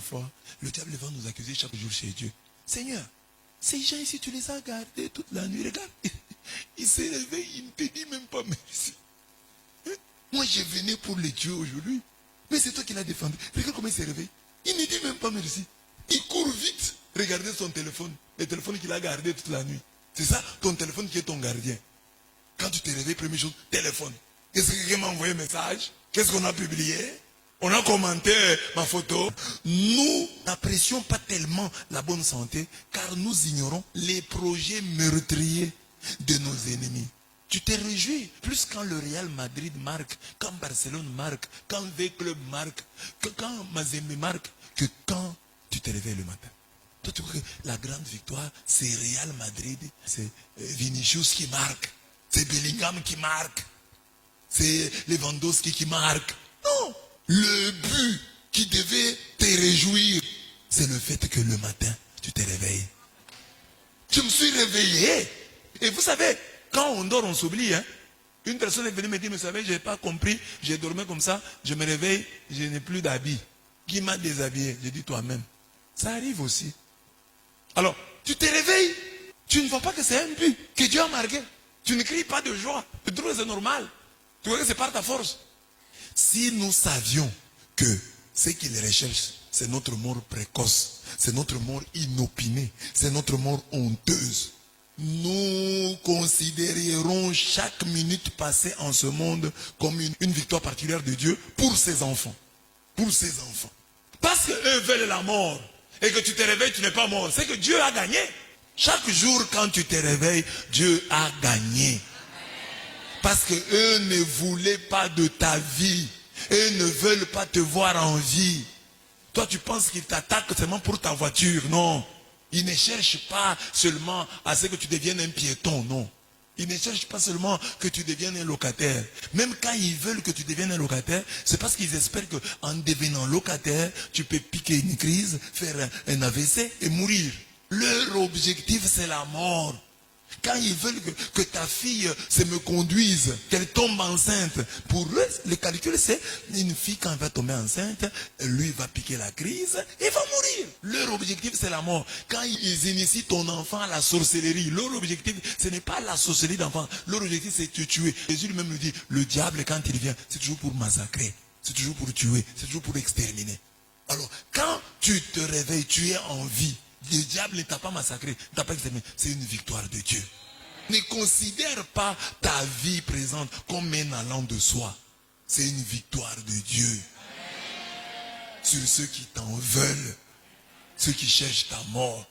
fois, le diable va nous accuser chaque jour chez Dieu. Seigneur, ces gens ici, tu les as gardés toute la nuit. Regarde, ils se réveillent, ils ne te disent même pas merci. Moi, je venais pour les tuer aujourd'hui. Mais c'est toi qui l'as défendu. Regarde comment il se réveille. Il ne dit même pas merci. Il court vite. Regardez son téléphone. Le téléphone qu'il a gardé toute la nuit. C'est ça, ton téléphone qui est ton gardien. Quand tu te réveilles, première chose, téléphone. Qu'est-ce que quelqu'un m'a envoyé un message? Qu'est-ce qu'on a publié? On a commenté ma photo. Nous n'apprécions pas tellement la bonne santé car nous ignorons les projets meurtriers de nos ennemis. Tu te réjouis plus quand le Real Madrid marque, quand Barcelone marque, quand V-Club marque, quand Mazembe marque, que quand tu te réveilles le matin. Toi, tu vois que la grande victoire, c'est Real Madrid, c'est Vinicius qui marque, c'est Bellingham qui marque, c'est Lewandowski qui marque. Non! Le but qui devait te réjouir, c'est le fait que le matin, tu te réveilles. Je me suis réveillé. Et vous savez, quand on dort, on s'oublie. Hein? Une personne est venue me dire, mais vous savez, je n'ai pas compris, j'ai dormi comme ça, je me réveille, je n'ai plus d'habits. Qui m'a déshabillé? J'ai dit toi-même. Ça arrive aussi. Alors, tu te réveilles, tu ne vois pas que c'est un but que Dieu a marqué. Tu ne cries pas de joie. Tu trouves que c'est normal. Tu vois que c'est par ta force. Si nous savions que ce qu'il recherche, c'est notre mort précoce, c'est notre mort inopinée, c'est notre mort honteuse, nous considérerons chaque minute passée en ce monde comme une victoire particulière de Dieu pour ses enfants. Pour ses enfants. Parce qu'eux veulent la mort et que tu te réveilles, tu n'es pas mort. C'est que Dieu a gagné. Chaque jour quand tu te réveilles, Dieu a gagné. Parce qu'eux ne voulaient pas de ta vie. Eux ne veulent pas te voir en vie. Toi, tu penses qu'ils t'attaquent seulement pour ta voiture. Non. Ils ne cherchent pas seulement à ce que tu deviennes un piéton. Non. Ils ne cherchent pas seulement que tu deviennes un locataire. Même quand ils veulent que tu deviennes un locataire, c'est parce qu'ils espèrent qu'en devenant locataire, tu peux piquer une crise, faire un AVC et mourir. Leur objectif, c'est la mort. Quand ils veulent que ta fille se me conduise, qu'elle tombe enceinte, pour eux, le calcul c'est une fille quand elle va tomber enceinte, lui va piquer la crise et va mourir. Leur objectif c'est la mort. Quand ils initient ton enfant à la sorcellerie, leur objectif ce n'est pas la sorcellerie d'enfant, leur objectif c'est de te tuer. Jésus lui-même nous dit, le diable quand il vient, c'est toujours pour massacrer, c'est toujours pour tuer, c'est toujours pour exterminer. Alors, quand tu te réveilles, tu es en vie. Le diable ne t'a pas massacré, ne t'a pas exterminé. C'est une victoire de Dieu. Ne considère pas ta vie présente comme un allant de soi. C'est une victoire de Dieu. Sur ceux qui t'en veulent, ceux qui cherchent ta mort.